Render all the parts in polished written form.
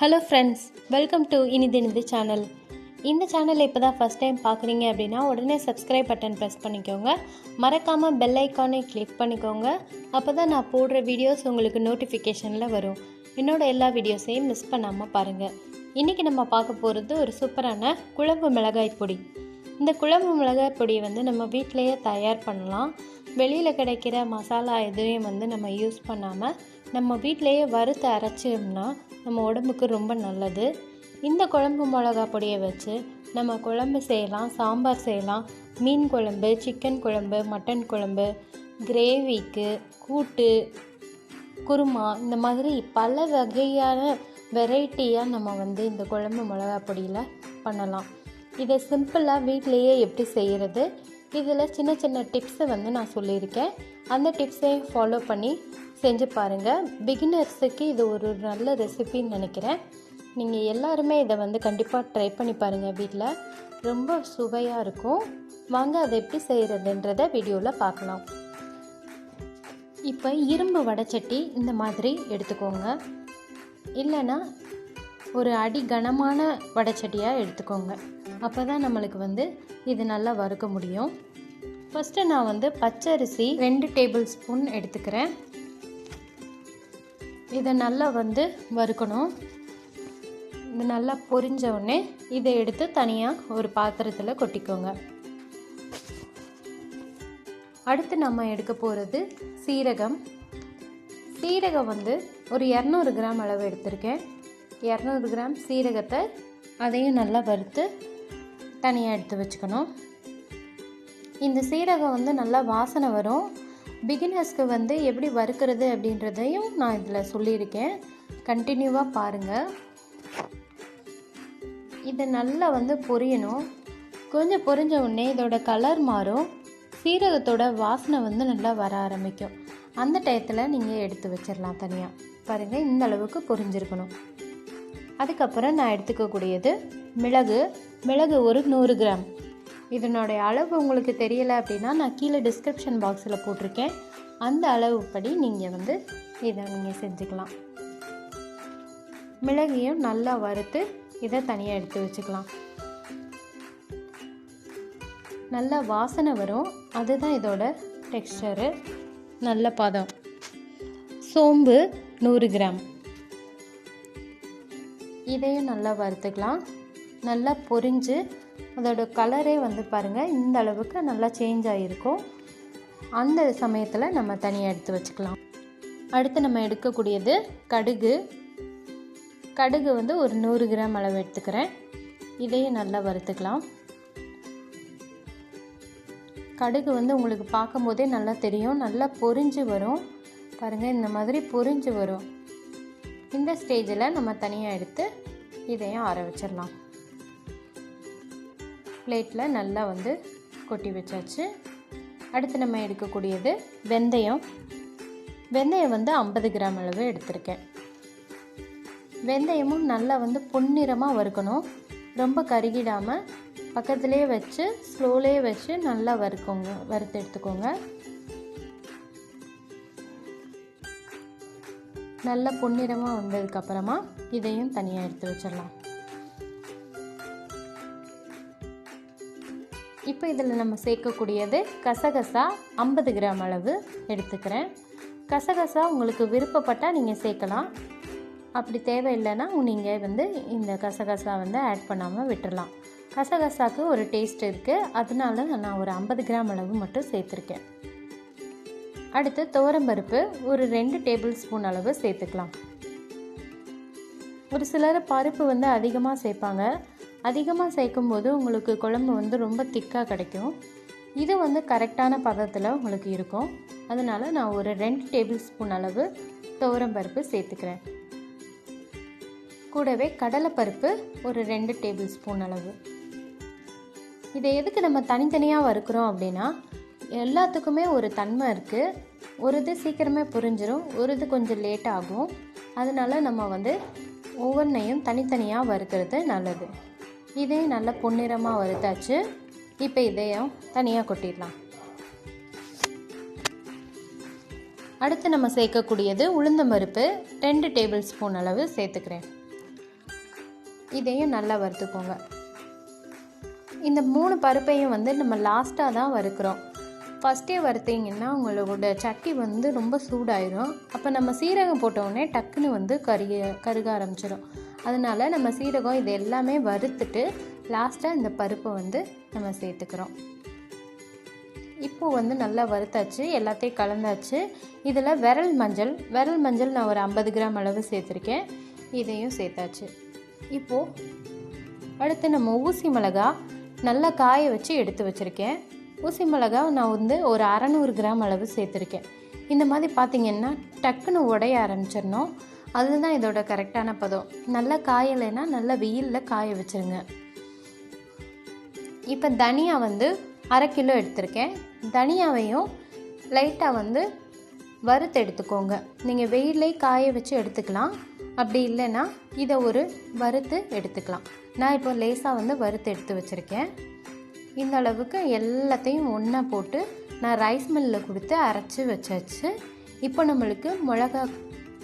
Hello friends, welcome to இனிதினிது channel. இந்த சேனலை இப்போ தான் ஃபஸ்ட் டைம் பார்க்குறீங்க அப்படின்னா உடனே சப்ஸ்கிரைப் பட்டன் ப்ரெஸ் பண்ணிக்கோங்க. மறக்காமல் பெல் ஐக்கானை கிளிக் பண்ணிக்கோங்க. அப்போ தான் நான் போடுற வீடியோஸ் உங்களுக்கு நோட்டிஃபிகேஷனில் வரும். என்னோட எல்லா வீடியோஸையும் மிஸ் பண்ணாமல் பாருங்கள். இன்றைக்கி நம்ம பார்க்க போகிறது ஒரு சூப்பரான குழம்பு மிளகாய் பொடி. இந்த குழம்பு மிளகாய் பொடியை நம்ம வீட்டிலையே தயார் பண்ணலாம். வெளியில் கிடைக்கிற மசாலா எதுவும் நம்ம யூஸ் பண்ணாமல் நம்ம வீட்டிலையே வறுத்து அரைச்சோம்னா நம்ம உடம்புக்கு ரொம்ப நல்லது. இந்த குழம்பு மிளகா பொடியை வச்சு நம்ம குழம்பு செய்யலாம், சாம்பார் செய்யலாம், மீன் குழம்பு, சிக்கன் குழம்பு, மட்டன் குழம்பு, கிரேவிக்கு, கூட்டு, குருமா, இந்த மாதிரி பல வகையான வெரைட்டியாக நம்ம இந்த குழம்பு மிளகா பொடியில் பண்ணலாம். இதை சிம்பிளாக வீட்டிலையே எப்படி செய்கிறது, இதில் சின்ன சின்ன டிப்ஸை நான் சொல்லியிருக்கேன். அந்த டிப்ஸையும் ஃபாலோ பண்ணி செஞ்சு பாருங்கள். பிகினர்ஸுக்கு இது ஒரு நல்ல ரெசிபின்னு நினைக்கிறேன். நீங்கள் எல்லாருமே இதை கண்டிப்பாக ட்ரை பண்ணி பாருங்கள். வீட்டில் ரொம்ப சுவையாக இருக்கும். வாங்க அதை எப்படி செய்கிறதுன்றதை வீடியோவில் பார்க்கலாம். இப்போ இரும்பு வடைச்சட்டி இந்த மாதிரி எடுத்துக்கோங்க. இல்லைன்னா ஒரு அடி கனமான வடைச்சட்டியாக எடுத்துக்கோங்க. அப்போ தான் நம்மளுக்கு இது நல்லா வறுக்க முடியும். ஃபஸ்ட்டு நான் பச்சரிசி 2 டேபிள் ஸ்பூன் எடுத்துக்கிறேன். இதை நல்லா வறுக்கணும். இது நல்லா பொரிஞ்ச உடனே இதை எடுத்து தனியாக ஒரு பாத்திரத்தில் கொட்டிக்கோங்க. அடுத்து நம்ம எடுக்க போகிறது சீரகம். சீரகம் ஒரு 200 கிராம் அளவு எடுத்திருக்கேன். 200 கிராம் சீரகத்தை அதையும் நல்லா வறுத்து தனியாக எடுத்து வச்சுக்கணும். இந்த சீரகம் நல்லா வாசனை வரும். பிகினர்ஸ்க்கு எப்படி வறுக்கிறது அப்படின்றதையும் நான் இதில் சொல்லியிருக்கேன். கண்டினியூவாக பாருங்கள். இதை நல்லா பொரியணும். கொஞ்சம் பொரிஞ்ச உடனே இதோட கலர் மாறும். சீரகத்தோட வாசனை நல்லா வர ஆரம்பிக்கும். அந்த டயத்தில் நீங்கள் எடுத்து வச்சிடலாம் தனியாக. பாருங்கள், இந்த அளவுக்கு பொரிஞ்சிருக்கணும். அதுக்கப்புறம் நான் எடுத்துக்கக்கூடியது மிளகு ஒரு 100 கிராம். இதனுடைய அளவு உங்களுக்கு தெரியலை அப்படின்னா நான் கீழே டிஸ்கிரிப்ஷன் பாக்ஸில் போட்டிருக்கேன். அந்த அளவுப்படி நீங்கள் இதை நீங்கள் செஞ்சுக்கலாம். மிளகையும் நல்லா வறுத்து இதை தனியாக எடுத்து வச்சுக்கலாம். நல்லா வாசனை வரும். அதுதான் இதோட டெக்ஸ்சரு, நல்ல பதம். சோம்பு 100 கிராம். இதையும் நல்லா வறுத்துக்கலாம். நல்லா பொரிஞ்சு அதோட கலரே பாருங்கள், இந்த அளவுக்கு நல்லா சேஞ்ச் ஆகிருக்கும். அந்த சமயத்தில் நம்ம தனியாக எடுத்து வச்சுக்கலாம். அடுத்து நம்ம எடுக்கக்கூடியது கடுகு. ஒரு 100 கிராம் அளவு எடுத்துக்கிறேன். இதையும் நல்லா வறுத்துக்கலாம். கடுகு உங்களுக்கு பார்க்கும் போதே நல்லா தெரியும், நல்லா பொரிஞ்சு வரும். பாருங்கள், இந்த மாதிரி பொரிஞ்சு வரும். இந்த ஸ்டேஜில் நம்ம தனியாக எடுத்து இதையும் ஆற வச்சிடலாம். பிளேட்டில் நல்லா கொட்டி வச்சாச்சு. அடுத்து நம்ம எடுக்கக்கூடியது வெந்தயம். 50 கிராம் அளவு எடுத்திருக்கேன். வெந்தயமும் நல்லா பொன்னிறமாக வறுக்கணும். ரொம்ப கருகிடாமல் பக்கத்துலேயே வச்சு ஸ்லோலேயே வச்சு நல்லா வறுத்து எடுத்துக்கோங்க. நல்லா பொன்னிறமாக வந்ததுக்கப்புறமா இதையும் தனியாக எடுத்து வச்சிடலாம். இப்போ இதில் நம்ம சேர்க்கக்கூடியது கசகசா 50 கிராம் அளவு எடுத்துக்கிறேன். கசகசா உங்களுக்கு விருப்பப்பட்டால் நீங்கள் சேர்க்கலாம். அப்படி தேவையில்லைன்னா நீங்கள் இந்த கசகசா ஆட் பண்ணாமல் விட்டுடலாம். கசகசாவுக்கு ஒரு டேஸ்ட் இருக்குது, அதனால நான் ஒரு 50 கிராம் அளவு மட்டும் சேர்த்துருக்கேன். அடுத்து துவரம்பருப்பு ஒரு 2 டேபிள் ஸ்பூன் அளவு சேர்த்துக்கலாம். ஒரு சிலர் பருப்பு அதிகமாக சேர்ப்பாங்க. அதிகமாக சேர்க்கும்போது உங்களுக்கு குழம்பு ரொம்ப திக்காக கிடைக்கும். இது கரெக்டான பதத்தில் உங்களுக்கு இருக்கும். அதனால் நான் ஒரு 2 டேபிள் ஸ்பூன் அளவு துவரம்பருப்பு சேர்த்துக்கிறேன். கூடவே கடலைப்பருப்பு ஒரு 2 டேபிள் ஸ்பூன் அளவு. இதை எதுக்கு நம்ம தனித்தனியாக வறுக்கிறோம் அப்படின்னா, எல்லாத்துக்குமே ஒரு தன்மை இருக்குது. ஒரு இது சீக்கிரமே புரிஞ்சிடும், ஒரு இது கொஞ்சம் லேட் ஆகும். அதனால் நம்ம ஒவ்வொன்றையும் தனித்தனியாக வறுக்கிறது நல்லது. இதையும் நல்லா பொன்னிறமாக வறுத்தாச்சு. இப்போ இதையும் தனியாக கொட்டிடலாம். அடுத்து நம்ம சேர்க்கக்கூடியது உளுந்தம்பருப்பு 2 டேபிள் ஸ்பூன் அளவு சேர்த்துக்கிறேன். இதையும் நல்லா வறுத்துக்கோங்க. இந்த 3 பருப்பையும் வந்து நம்ம லாஸ்ட்டாக தான் வறுக்கிறோம். ஃபஸ்ட்டே வறுத்திங்கன்னா உங்களோட சட்டி வந்து ரொம்ப சூடாயிடும். அப்போ நம்ம சீரகம் போட்டோடனே டக்குன்னு வந்து கருக ஆரம்பிச்சிடும். அதனால் நம்ம சீரகம் இது எல்லாமே வறுத்துட்டு லாஸ்ட்டாக இந்த பருப்பை வந்து நம்ம சேர்த்துக்கிறோம். இப்போது வந்து நல்லா வறுத்தாச்சு, எல்லாத்தையும் கலந்தாச்சு. இதில் விரல் மஞ்சள் நான் ஒரு 50 கிராம் அளவு சேர்த்துருக்கேன். இதையும் சேர்த்தாச்சு. இப்போது அடுத்து நம்ம ஊசி மிளகா நல்லா காய வச்சு எடுத்து வச்சுருக்கேன். ஊசி மிளகா நான் வந்து ஒரு 600 கிராம் அளவு சேர்த்துருக்கேன். இந்த மாதிரி பார்த்திங்கன்னா டக்குன்னு உடைய ஆரம்பிச்சிடணும். அதுதான் இதோட கரெக்டான பதம். நல்லா காயலைன்னா நல்லா வெயிலில் காய வச்சுருங்க. இப்போ தனியா வந்து 1/2 கிலோ எடுத்திருக்கேன். தனியாவையும் லைட்டாக வந்து வறுத்து எடுத்துக்கோங்க. நீங்கள் வெயிலே காய வச்சு எடுத்துக்கலாம். அப்படி இல்லைன்னா இதை ஒரு வறுத்து எடுத்துக்கலாம். நான் இப்போ லேசாக வந்து வறுத்து எடுத்து வச்சுருக்கேன். இந்த அளவுக்கு எல்லாத்தையும் ஒன்றா போட்டு நான் ரைஸ் மில்லில் கொடுத்து அரைச்சி வச்சாச்சு. இப்போ நம்மளுக்கு மிளகா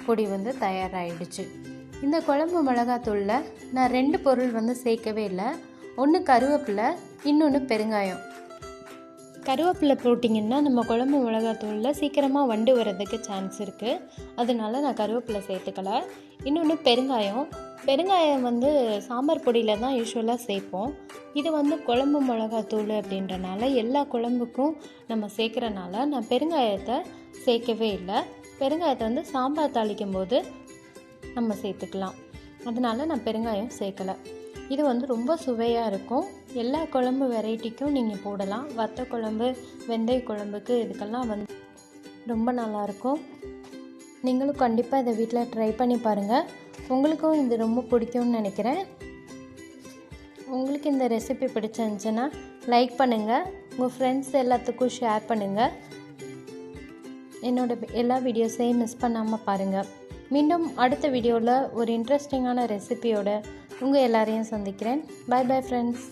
பொடி வந்து தயாராகிடுச்சு. இந்த குழம்பு மிளகாத்தூளில் நான் 2 பொருள் வந்து சேர்க்கவே இல்லை. ஒன்று கருவேப்பிலை, இன்னொன்று பெருங்காயம். கருவேப்பிலை போட்டிங்கன்னா நம்ம குழம்பு மிளகாத்தூளில் சீக்கிரமாக வண்டு வரதுக்கு சான்ஸ் இருக்குது. அதனால நான் கருவேப்பிலை சேர்த்துக்கலை. இன்னொன்று பெருங்காயம் வந்து சாம்பார் பொடியில் தான் யூஸ்வலாக சேர்ப்போம். இது வந்து குழம்பு மிளகாத்தூள் அப்படின்றனால எல்லா குழம்புக்கும் நம்ம சேர்க்குறனால நான் பெருங்காயத்தை சேர்க்கவே இல்லை. பெருங்காயத்தை வந்து சாம்பார் தாளிக்கும் போது நம்ம சேர்த்துக்கலாம். அதனால் நான் பெருங்காயம் சேர்க்கலை. இது வந்து ரொம்ப சுவையாக இருக்கும். எல்லா குழம்பு வெரைட்டிக்கும் நீங்கள் போடலாம். வத்த குழம்பு, வெந்தய குழம்புக்கு இதுக்கெல்லாம் வந்து ரொம்ப நல்லாயிருக்கும். நீங்களும் கண்டிப்பாக இதை வீட்டில் ட்ரை பண்ணி பாருங்கள். உங்களுக்கும் இது ரொம்ப பிடிக்கும்னு நினைக்கிறேன். உங்களுக்கு இந்த ரெசிபி பிடிச்சிருந்துச்சுன்னா லைக் பண்ணுங்கள், உங்கள் ஃப்ரெண்ட்ஸ் எல்லாத்துக்கும் ஷேர் பண்ணுங்கள். என்னோடய எல்லா வீடியோஸையும் மிஸ் பண்ணாமல் பாருங்கள். மீண்டும் அடுத்த வீடியோவில் ஒரு இன்ட்ரெஸ்டிங்கான ரெசிபியோட உங்கள் எல்லாரையும் சந்திக்கிறேன். Bye bye friends.